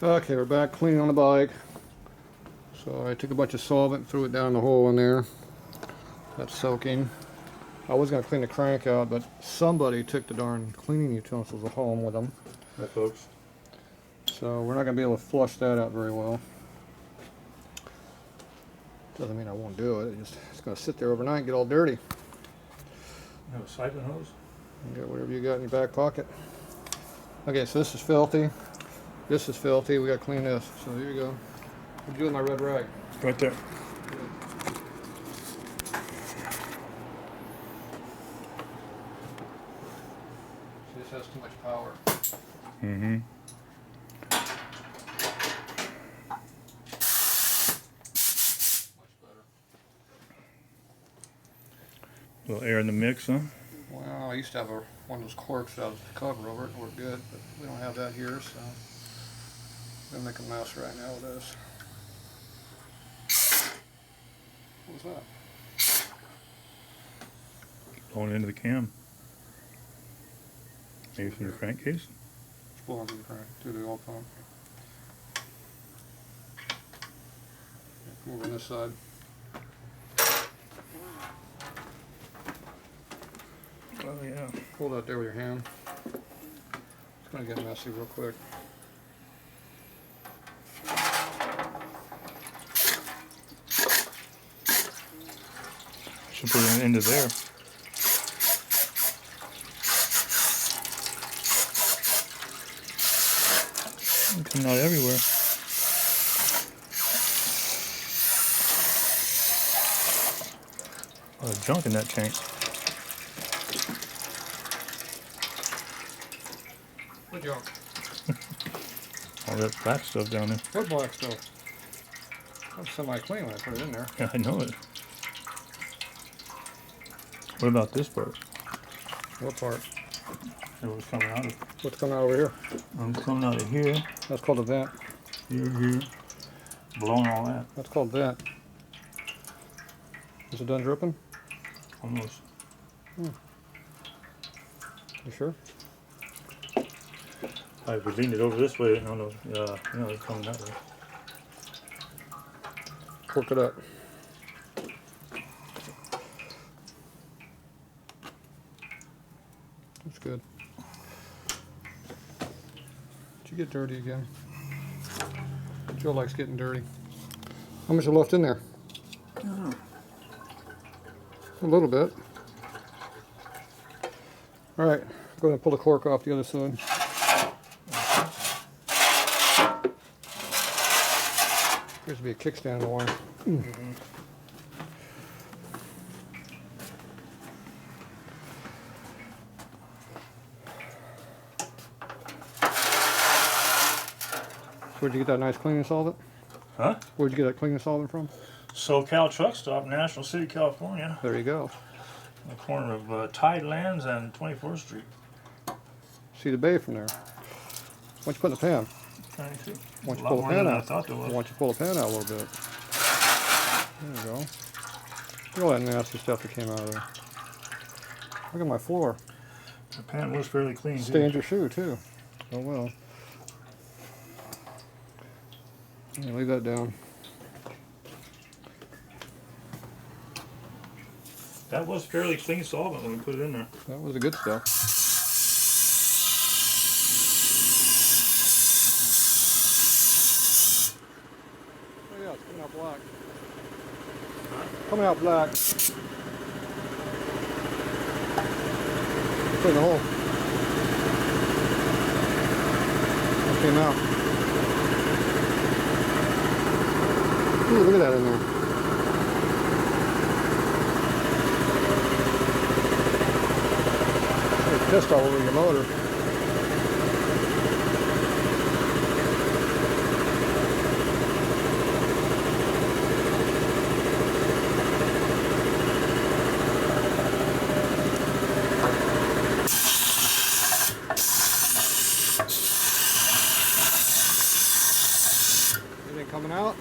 Okay, we're back cleaning on the bike. So I took a bunch of solvent, threw it down the hole in there. That's soaking. I was going to clean the crank out, but somebody took the darn cleaning utensils home with them. Hi, folks. So we're not going to be able to flush that out very well. Doesn't mean I won't do it. It's going to sit there overnight and get all dirty. You have a siphon hose? You got whatever you got in your back pocket. Okay, so this is filthy. This is filthy. We got to clean this. So here you go. What'd you do with my red rag? Right there. This has too much power. Mm-hmm. Much better. A little air in the mix, huh? Well, I used to have one of those corks that was the cover over it. It worked good, but we don't have that here, so I'm gonna make a mess right now with this. What was that? Blowing into the cam. Maybe from the crankcase? It's blowing through the crank, through the oil pump. Come over on this side. Oh, yeah. Hold that there with your hand. It's gonna get messy real quick. Should put it into there. It's coming out everywhere. A lot of junk in that tank. What junk? All that black stuff down there. What black stuff? That's semi-clean when I put it in there. Yeah, I know it. What about this part? What part? It was coming out of. What's coming out over here? It's coming out of here, That's called a vent. here, blowing all that. That's called vent. Is it done dripping? Almost. You sure? If we leaned it over this way, I don't know. Yeah, it's coming that way. Work it up. That's good. Did you get dirty again? Joe likes getting dirty. How much is left in there? A little bit. All right, go ahead and pull the cork off the other side. Appears to be a kickstand in the wire. Mm-hmm. Where'd you get that nice cleaning solvent? Huh? Where'd you get that cleaning solvent from? SoCal Truck Stop, National City, California. There you go. On the corner of Tidelands and 24th Street. See the bay from there. Why don't you put in the pan? Trying to see. Why don't you A lot pull the more pan than I out? thought there Why was. don't you pull the pan out a little bit? There you go. Look at all that nasty stuff that came out of there. Look at my floor. The pan was fairly clean, too. Stained your shoe too. Oh well. Yeah, leave that down. That was fairly clean solvent when we put it in there. That was the good stuff. Oh yeah, it's coming out black. Coming out black. Put it in the hole. It came out. Ooh, look at that in there. It's pissed all over your motor. Anything coming out?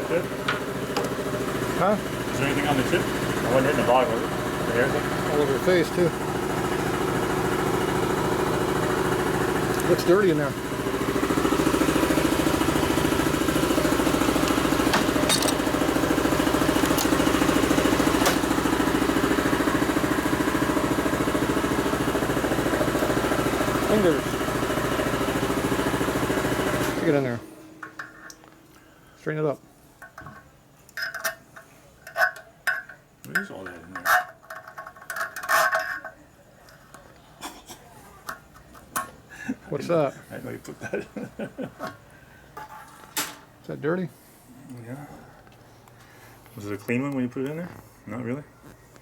tip? Huh? Is there anything on the tip? I wasn't hitting the bottom of it. The hair thing. All over your face too. Looks dirty in there. Fingers. Stick it in there. Straighten it up. What is all that in there? What's that? I didn't know you put that. Is that dirty? Yeah. Was it a clean one when you put it in there? Not really.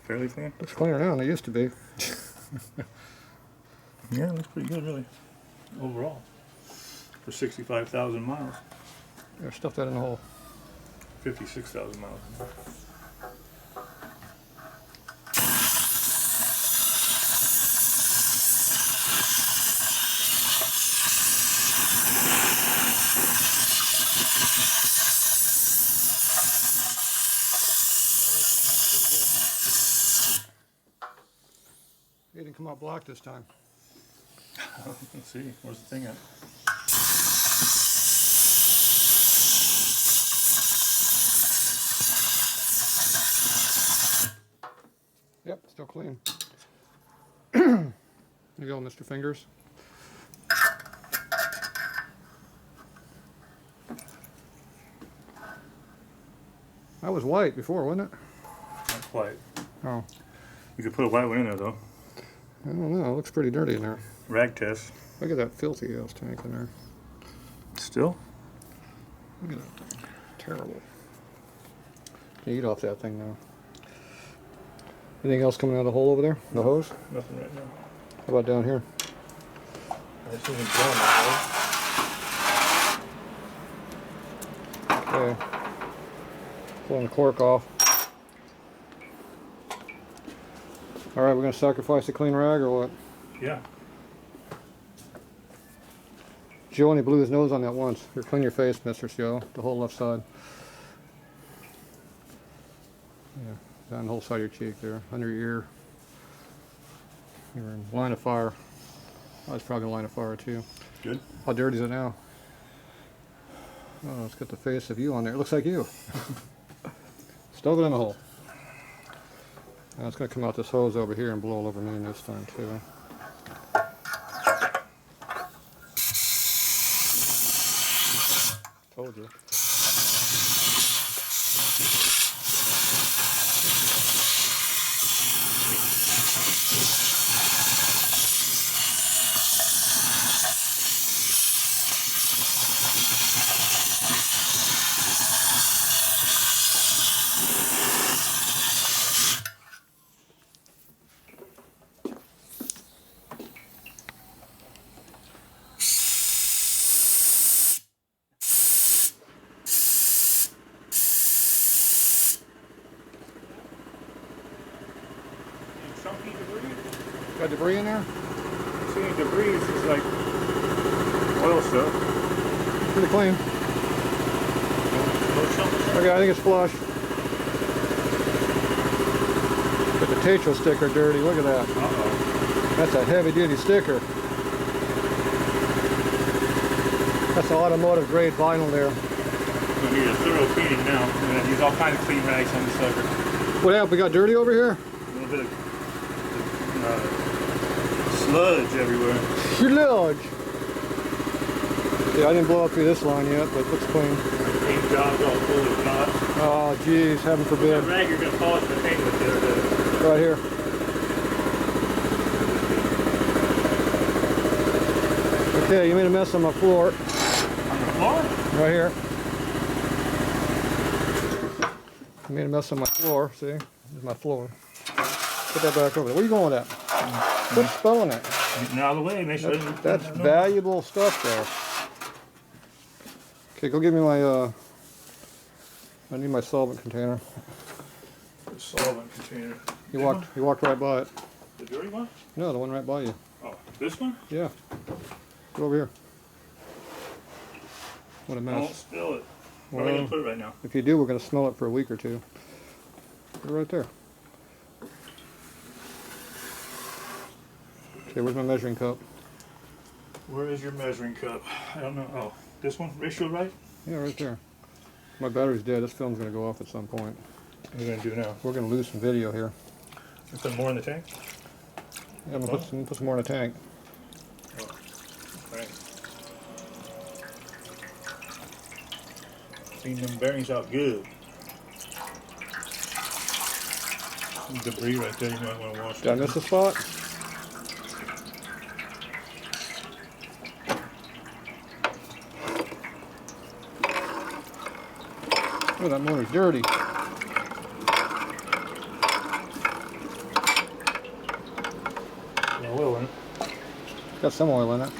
Fairly clean. Looks cleaner now than it used to be. Yeah, it looks pretty good, really. Overall, for 65,000 miles, Here, stuff that in the hole. 56,000 miles. It didn't come out black this time. Let's see. Where's the thing at? Yep, still clean. There you go, Mr. Fingers. That was white before, wasn't it? Not quite. Oh, You could put a white one in there, though. I don't know. It looks pretty dirty in there. Rag test. Look at that filthy ass tank in there. Still? Look at that thing. Terrible. Can you eat off that thing now? Anything else coming out of the hole over there? The hose? Nothing right now. How about down here? I just isn't blowing that Okay. Pulling the cork off. Alright, we're going to sacrifice a clean rag or what? way. Yeah. Joe only blew his nose on that once. Here, clean your face, Mr. Joe. The whole left side. Yeah, down the whole side of your cheek there. Under your ear. You're in line of fire. I was probably in line of fire too. Good. How dirty is it now? Oh, it's got the face of you on there. It looks like you. Stove it in the hole. Now it's going to come out this hose over here and blow all over me this time too. Told you. Chunky debris? Got debris in there? See any debris? It's just like oil stuff. Pretty clean. Little chunks. Okay, I think it's flush. Got the Tatro sticker dirty. Look at that. Uh-oh. That's a heavy duty sticker. That's an automotive grade vinyl there. We'll need a thorough cleaning now. We're going to use all kinds of clean rags on this sucker. What happened? We got dirty over here? A little bit of sludge everywhere. Sludge. Yeah, I didn't blow up through this line yet, but it looks clean. Paint jobs all full of knots. Oh, geez, heaven forbid. That rag you're going to polish the paint with the other day. Right here. Okay, you made a mess on my floor. On the floor? Right here. You made a mess on my floor. See? There's my floor. Put that back over there. Where are you going with that? Quit spelling it. Getting out of the way. Make sure That's valuable stuff there. Okay, go give me my, I need my solvent container. The solvent container. You walked right by it. The dirty one? No, the one right by you. Oh, this one? Yeah. Go over here. What a Don't mess. spill it. Where are we going to put it right now? If you do, we're going to smell it for a week or two. Put it right there. Okay, where's my measuring cup? Where is your measuring cup? I don't know. Oh, this one? Ratio right? Yeah, right there. My battery's dead. This film's gonna go off at some point. What are you gonna do now? We're gonna lose some video here. You put more in the tank? Yeah, I'm gonna put some more in the tank. Oh, right. Clean them bearings out good. Some debris right there. You might want to wash. Did I miss a spot? Oh, that motor's dirty. Yeah, oil in it. Got some oil in it.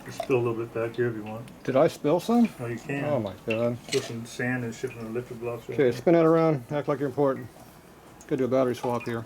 Just spill a little bit back here if you want. Did I spill some? Oh, you can. Oh my god. Put some sand and shit from the lifter blocks. Right Okay, there. spin that around. Act like you're important. Gotta do a battery swap here.